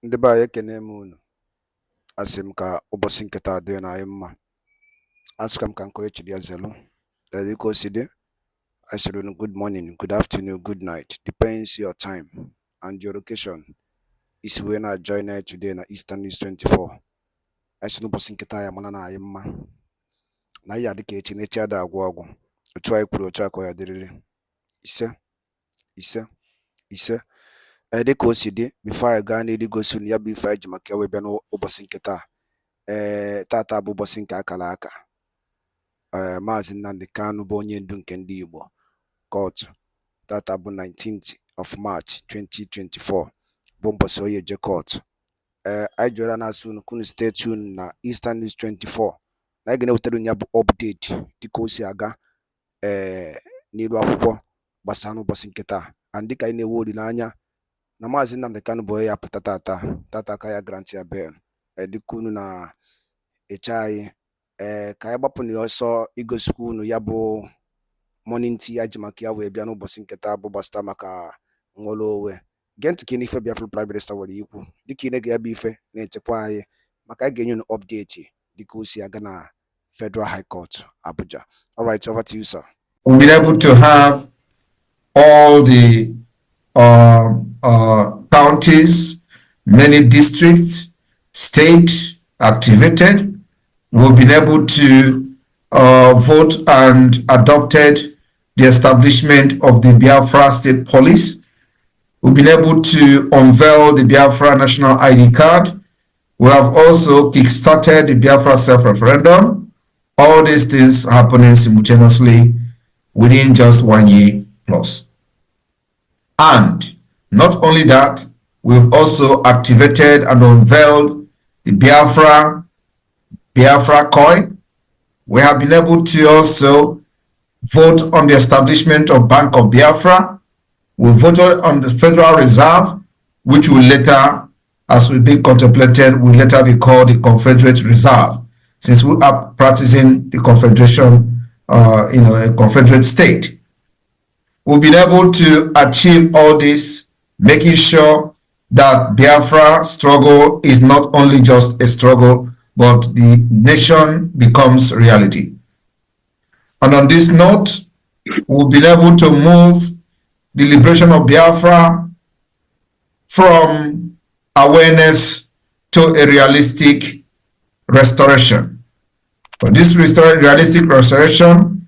Ndị be anyị ekene m unu. Asị m ka ụbọchị nke taa dịrị anyị mma. Asịkwa m ka nke onye chiri ya zelu. Dịka o si dị, I said good morning, good afternoon, good night. Depends your time and your location. Is when I join today na Eastern News 24. I said ụbọchị nke taa ya mana na anyị mma. Na ya dịka echi na echi ada agwụ agwụ. Otu anyị kwuru otu aka ya dịrịrị. Ise. Dịka o si dị, before anyị gaa n'ihu gosi unu ya bụ ife anyị ji maka ya wee bịa n'ụbọchị nke taa. Tata bụ ụbọchị nke akara aka. Maazị Nnamdi Kanu bụ onye ndu nke ndị Igbo kọtụ. Tata bụ 19th of March 2024 bụ ụbọchị onye je kọtụ. Anyị jụrụ na-asụ unu kunu stay tuned na Eastern News 24 na anyị ga-ewetara unu ya bụ update dịka o si aga n'ilu akwụkwọ gbasara n'ụbọchị nke taa. And dịka anyị na-ewe olileanya na Maazị Nnamdi Kanu bụ onye ya pụta tata ka ya grant ya bel. Dịka unu na-eche anyị ka anyị gbapụ na ọsọ igosikwa unu ya bụ morning tea ya ji maka ya wee bịa n'ụbọchị nke taa bụ gbasara maka nwere onwe. Gee ntị ka n'ife Biafra Prime Minister nwere ikwu dịka ị na-ege ya bụ ife na-echekwa anyị maka anyị ga-enye unu update dịka o si aga na Federal High Court Abuja. All right, over to you, sir. We'll be able to have all the counties, many districts, states activated. We've been able to vote and adopted the establishment of the Biafra State Police. We've been able to unveil the Biafra National ID card. We have also kickstarted the Biafra self-referendum. All these things happening simultaneously within just 1 year plus. And not only that, we've also activated and unveiled the Biafra coin. We have been able to also vote on the establishment of Bank of Biafra. We voted on the Federal Reserve, which will later, as will be contemplated, will later be called the Confederate Reserve, since we are practicing the Confederation, a Confederate state. We've been able to achieve all this, making sure that Biafra struggle is not only just a struggle, but the nation becomes reality. And on this note, we've been able to move the liberation of Biafra from awareness to a realistic restoration. For this realistic restoration,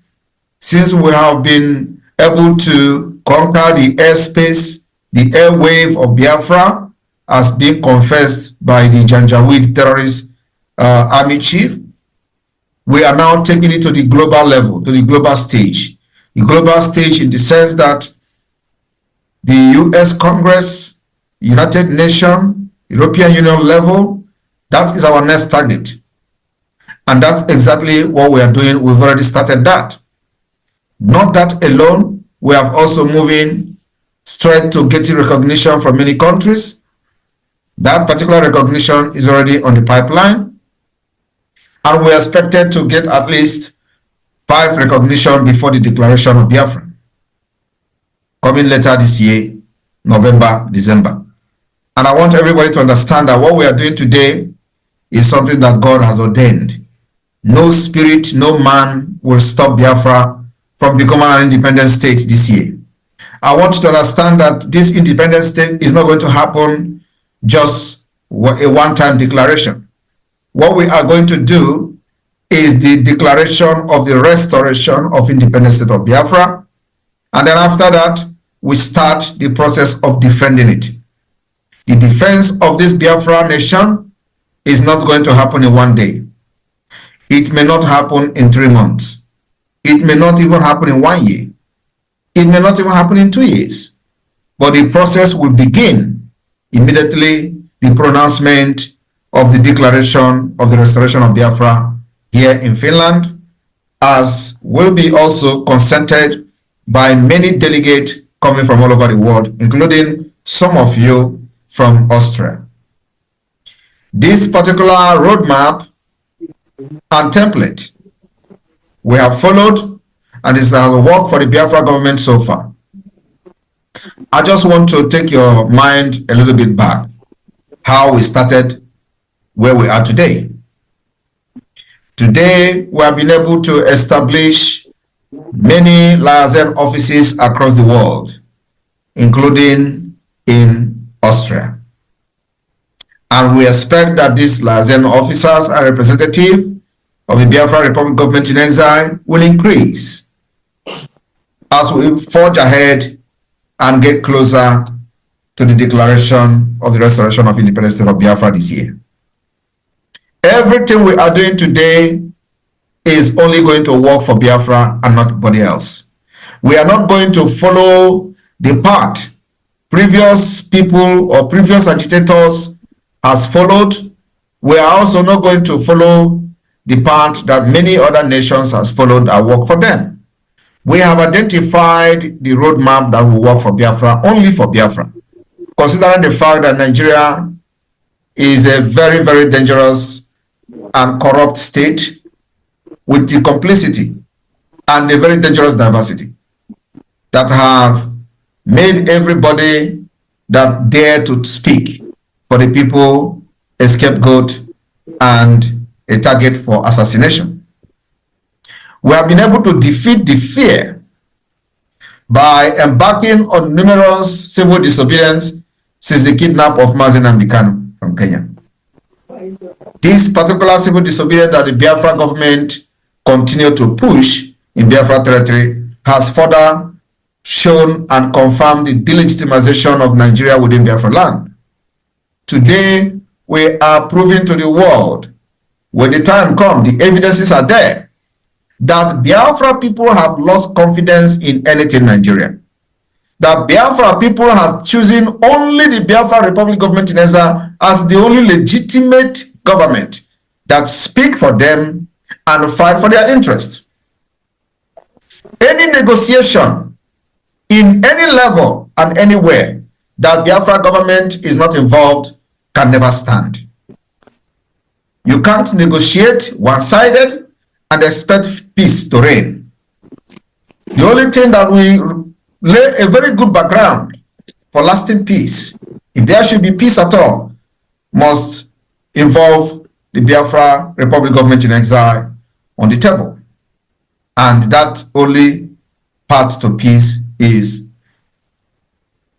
since we have been able to conquer the airspace, the airwave of Biafra, as being confessed by the Janjaweed terrorist army chief, we are now taking it to the global level, to the global stage. The global stage in the sense that the US Congress, United Nations, European Union level, that is our next target. And that's exactly what we are doing. We've already started that. Not that alone, we have also moving straight to getting recognition from many countries. That particular recognition is already on the pipeline. And we are expected to get at least 5 recognition before the declaration of Biafra, coming later this year, November, December. And I want everybody to understand that what we are doing today is something that God has ordained. No spirit, no man will stop Biafra from becoming an independent state this year. I want you to understand that this independent state is not going to happen just a one-time declaration. What we are going to do is the declaration of the restoration of independent state of Biafra. And then after that, we start the process of defending it. The defense of this Biafra nation is not going to happen in 1 day. It may not happen in 3 months. It may not even happen in 1 year. It may not even happen in 2 years. But the process will begin immediately the pronouncement of the declaration of the restoration of Biafra here in Finland, as will be also consented by many delegates coming from all over the world, including some of you from Austria. This particular roadmap and template we have followed, and this has worked for the Biafra government so far. I just want to take your mind a little bit back. how we started where we are today. Today, we have been able to establish many liaison offices across the world, including in Austria. And we expect that these liaison officers and representatives of the Biafra Republic government in exile will increase as we forge ahead and get closer to the declaration of the restoration of independence of Biafra this year. Everything we are doing today is only going to work for Biafra and not anybody else. We are not going to follow the path previous people or previous agitators has followed. We are also not going to follow the path that many other nations has followed that work for them. We have identified the roadmap that will work for Biafra, only for Biafra, considering the fact that Nigeria is a very, very dangerous and corrupt state with the complicity and a very dangerous diversity that have made everybody that dare to speak for the people a scapegoat and a target for assassination. We have been able to defeat the fear by embarking on numerous civil disobedience since the kidnap of Mazen Nnamdi Kanu from Kenya. This particular civil disobedience that the Biafra government continue to push in Biafra territory has further shown and confirmed the delegitimization of Nigeria within Biafra land. Today, we are proving to the world, when the time comes, the evidences are there, that Biafra people have lost confidence in anything Nigeria. That Biafra people have chosen only the Biafra Republic government in exile as the only legitimate government that speak for them and fight for their interest. Any negotiation in any level and anywhere that Biafra government is not involved can never stand. You can't negotiate one-sided and expect peace to reign. The only thing that we lay a very good background for lasting peace, if there should be peace at all, must involve the Biafra Republic government in exile on the table. And that only path to peace is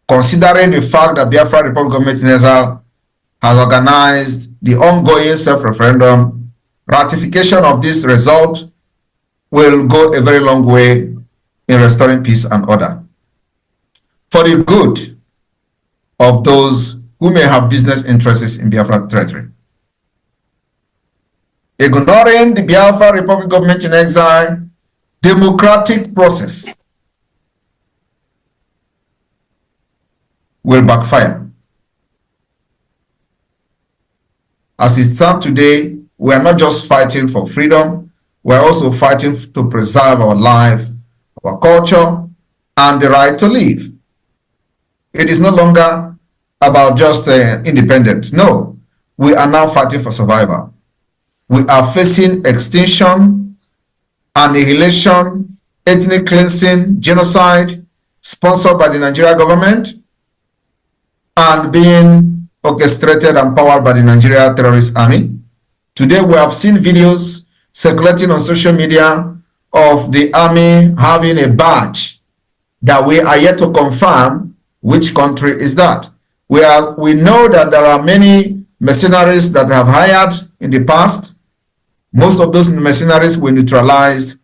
considering the fact that Biafra Republic government in exile has organized the ongoing self-referendum. Ratification of this result will go a very long way in restoring peace and order for the good of those who may have business interests in Biafra territory. Ignoring the Biafra Republic government in exile democratic process will backfire. As it stands today, we are not just fighting for freedom, we are also fighting to preserve our life, our culture, and the right to live. It is no longer about just independence. No, we are now fighting for survival. We are facing extinction, annihilation, ethnic cleansing, genocide, sponsored by the Nigeria government, and being orchestrated and powered by the Nigeria terrorist army. Today we have seen videos circulating on social media of the army having a badge that we are yet to confirm which country is that. We know that there are many mercenaries that have hired in the past. Most of those mercenaries were neutralized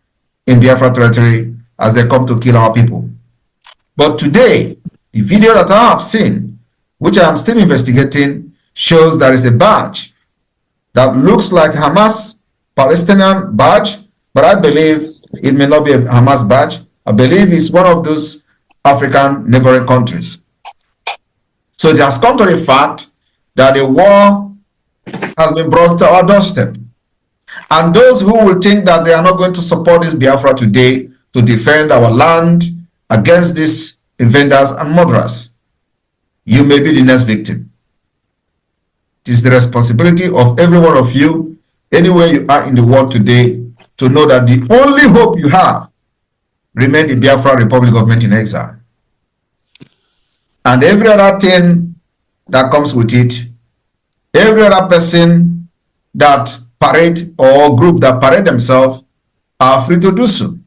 in Biafra territory as they come to kill our people. But today, the video that I have seen, which I am still investigating, shows there is a badge that looks like Hamas Palestinian badge, but I believe it may not be a Hamas badge. I believe it's one of those African neighboring countries. So it has come to the fact that a war has been brought to our doorstep. And those who will think that they are not going to support this Biafra today to defend our land against these invaders and murderers, you may be the next victim. It is the responsibility of every one of you, anywhere you are in the world today, to know that the only hope you have remains the Biafra Republic government in exile. And every other thing that comes with it Every other person that parade or group that parade themselves are free to do so,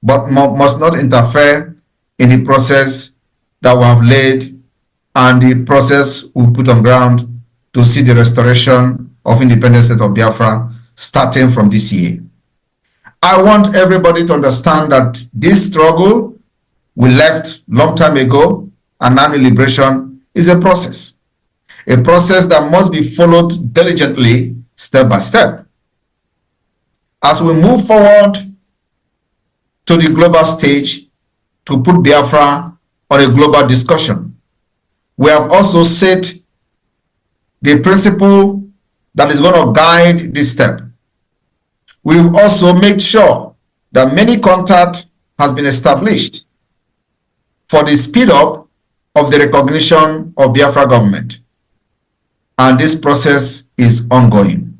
but must not interfere in the process that we have laid and the process we put on ground to see the restoration of independent state of Biafra starting from this year. I want everybody to understand that this struggle we left long time ago, and now liberation, is a process that must be followed diligently, step by step. As we move forward to the global stage to put Biafra on a global discussion, we have also set the principle that is going to guide this step. We've also made sure that many contact has been established for the speed up of the recognition of Biafra government. And this process is ongoing.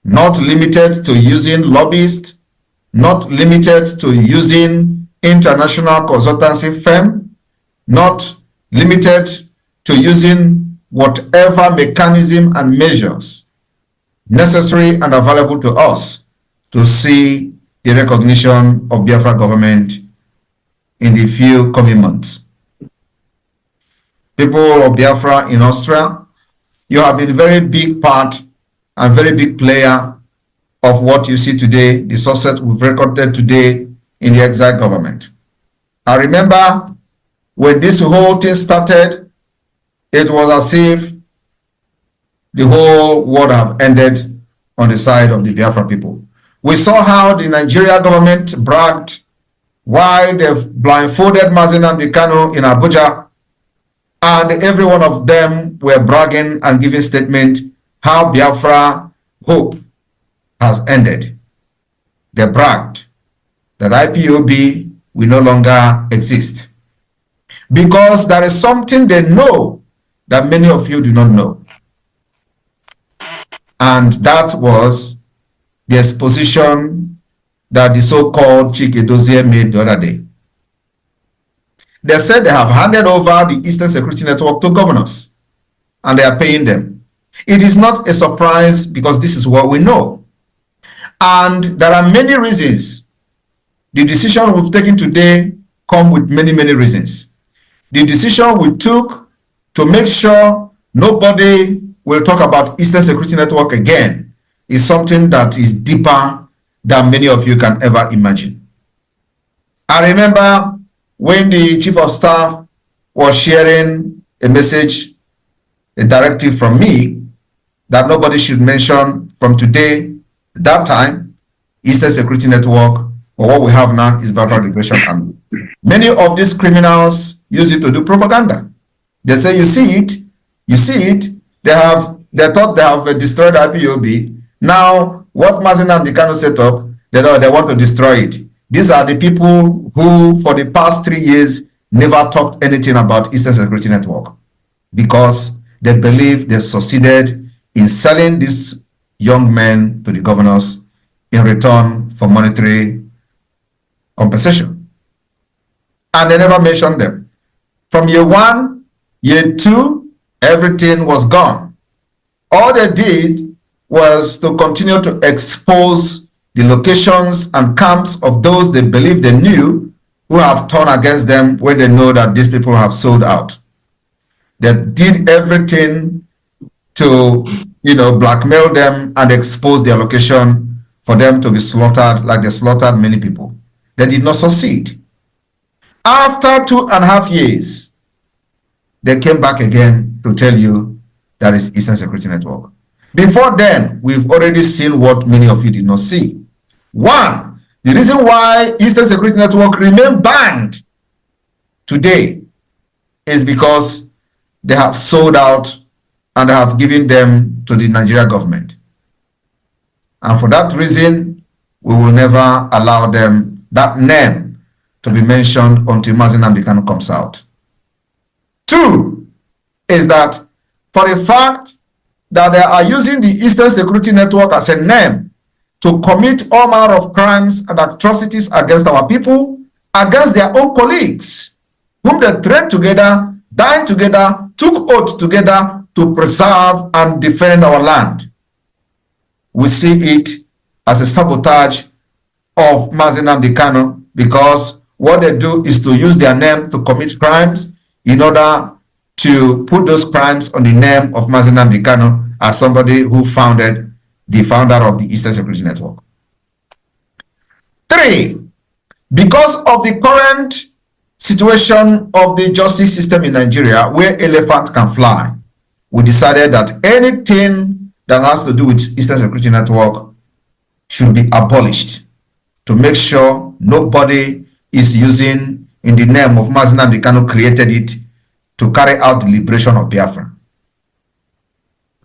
Not limited to using lobbyists, not limited to using international consultancy firm, not limited to using whatever mechanism and measures necessary and available to us to see the recognition of Biafra government in the few coming months. People of Biafra in Austria, you have been a very big part and very big player of what you see today, the success we've recorded today in the exile government. I remember when this whole thing started, it was as if the whole world have ended on the side of the Biafra people. We saw how the Nigeria government bragged why they've blindfolded Mazi Nnamdi Kanu in Abuja, and every one of them were bragging and giving statement how Biafra hope has ended. They bragged that IPOB will no longer exist because there is something they know that many of you do not know. And that was the exposition that the so-called Chike Dozie made the other day. They said they have handed over the Eastern Security Network to governors and they are paying them. It is not a surprise because this is what we know. And there are many reasons. The decision we've taken today come with many, many reasons. The decision we took to make sure nobody will talk about Eastern Security Network again is something that is deeper than many of you can ever imagine. I remember when the Chief of Staff was sharing a message, a directive from me, that nobody should mention from today, that time, Eastern Security Network, or what we have now is Biafra Liberation Army. Many of these criminals use it to do propaganda. They say, you see it, they thought they have destroyed IPOB. Now, what Mazi Nnamdi Kanu set up, they want to destroy it. These are the people who, for the past 3 years, never talked anything about Eastern Security Network because they believe they succeeded in selling these young men to the governors in return for monetary compensation. And they never mentioned them. From year 1, year 2, everything was gone. All they did was to continue to expose the locations and camps of those they believe they knew who have turned against them when they know that these people have sold out. They did everything to, blackmail them and expose their location for them to be slaughtered like they slaughtered many people. They did not succeed. After 2.5 years, they came back again to tell you that is Eastern Security Network. Before then, we've already seen what many of you did not see. One, the reason why Eastern Security Network remain banned today is because they have sold out and have given them to the Nigeria government. And for that reason, we will never allow them, that name, to be mentioned until Mazi Nnamdi Kanu comes out. Two, is that for the fact that they are using the Eastern Security Network as a name to commit all manner of crimes and atrocities against our people, against their own colleagues, whom they trained together, died together, took oath together to preserve and defend our land. We see it as a sabotage of Mazi Nnamdi Kanu, because what they do is to use their name to commit crimes in order to put those crimes on the name of Mazi Nnamdi Kanu as somebody who founded the founder of the Eastern Security Network. 3, because of the current situation of the justice system in Nigeria, where elephants can fly, we decided that anything that has to do with Eastern Security Network should be abolished, to make sure nobody is using in the name of Mazi Nnamdi Kanu created it to carry out the liberation of Biafra.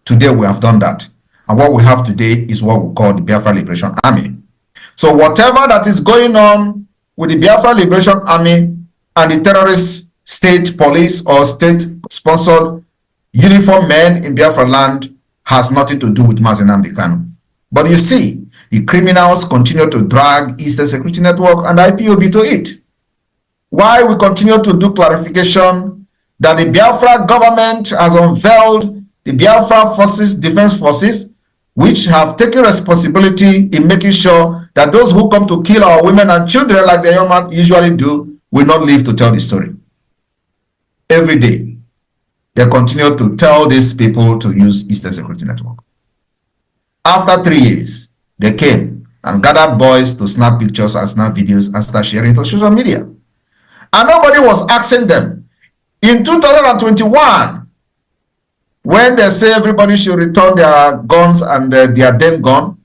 Today we have done that, and what we have today is what we call the Biafra Liberation Army. So whatever that is going on with the Biafra Liberation Army and the terrorist state police or state-sponsored uniformed men in Biafra land has nothing to do with Mazi Nnamdi Kanu. But you see, the criminals continue to drag Eastern Security Network and IPOB to it. Why we continue to do clarification that the Biafra government has unveiled the Biafra forces, defense forces, which have taken responsibility in making sure that those who come to kill our women and children, like the young man usually do, will not live to tell the story. Every day, they continue to tell these people to use Eastern Security Network. After 3 years, they came and gathered boys to snap pictures and snap videos and start sharing to social media. And nobody was asking them. In 2021, when they say everybody should return their guns and their damn gun,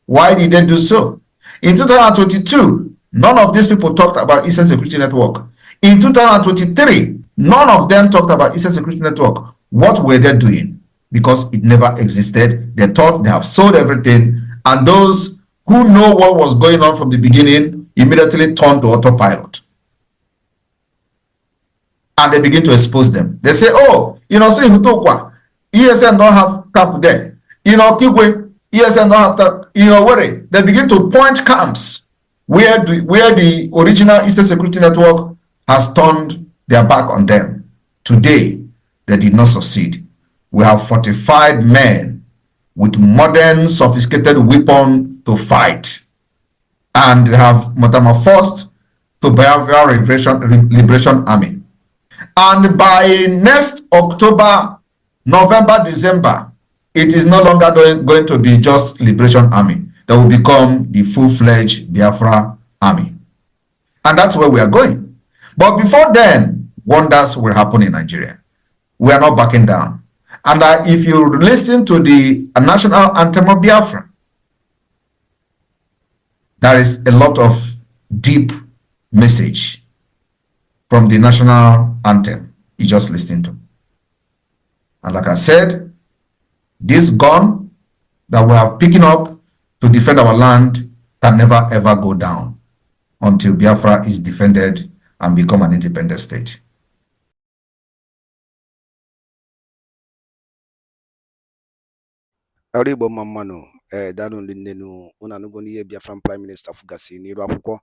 why did they do so? In 2022, none of these people talked about Eastern Security Network. In 2023, none of them talked about Eastern Security Network. What were they doing? Because it never existed. They thought they have sold everything, and those who know what was going on from the beginning immediately turned to autopilot. And they begin to expose them. They say, oh, see Hutokwa, ESN don't have camp there. Kigwe, ESN don't have, where they begin to point camps where the original Eastern Security Network has turned their back on them. Today, they did not succeed. We have fortified men with modern, sophisticated weapons to fight, and they have metamorphosed to Biafra Liberation Army. And by next October, November, December, it is no longer going to be just Liberation Army. That will become the full-fledged Biafra Army. And that's where we are going. But before then, wonders will happen in Nigeria. We are not backing down. And if you listen to the national anthem of Biafra, there is a lot of deep message from the national anthem you just listened to. And like I said, this gun that we are picking up to defend our land can never ever go down until Biafra is defended and become an independent state. Aribo mamano dadu ndinu una nugo niye Biafran Prime Minister fugasi n'iru akwụkwọ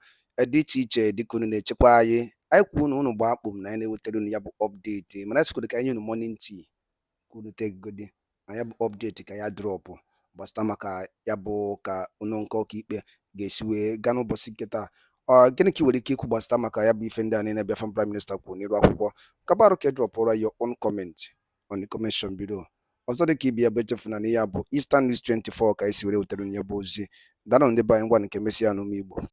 dị iche iche dịka na-echekwa anyị kwunu unu gba akpụ na na-ewetara unu ya bụ update mana sikodo ka anyị unu morning tea kunu tegodi na ya bụ update ka ya drop gbasata maka ya bụ ka unu nke ọka ikpe ga-esi wee gaa n'ụbọchị nketa gịnị ka nwere ike ikwu gbasata maka ya bụ ife ndị a na Biafran Prime Minister kwuru n'iru akwụkwọ kabarụ ka drop your own comment on the comment below. ọzọ dị ka ibi ya bụ echefuna na ya bụ Eastern News 24 ka esi were wetara unu ya bụ ozi dara ndị be anyị ngwa nke mesịa n'ụmụ Igbo.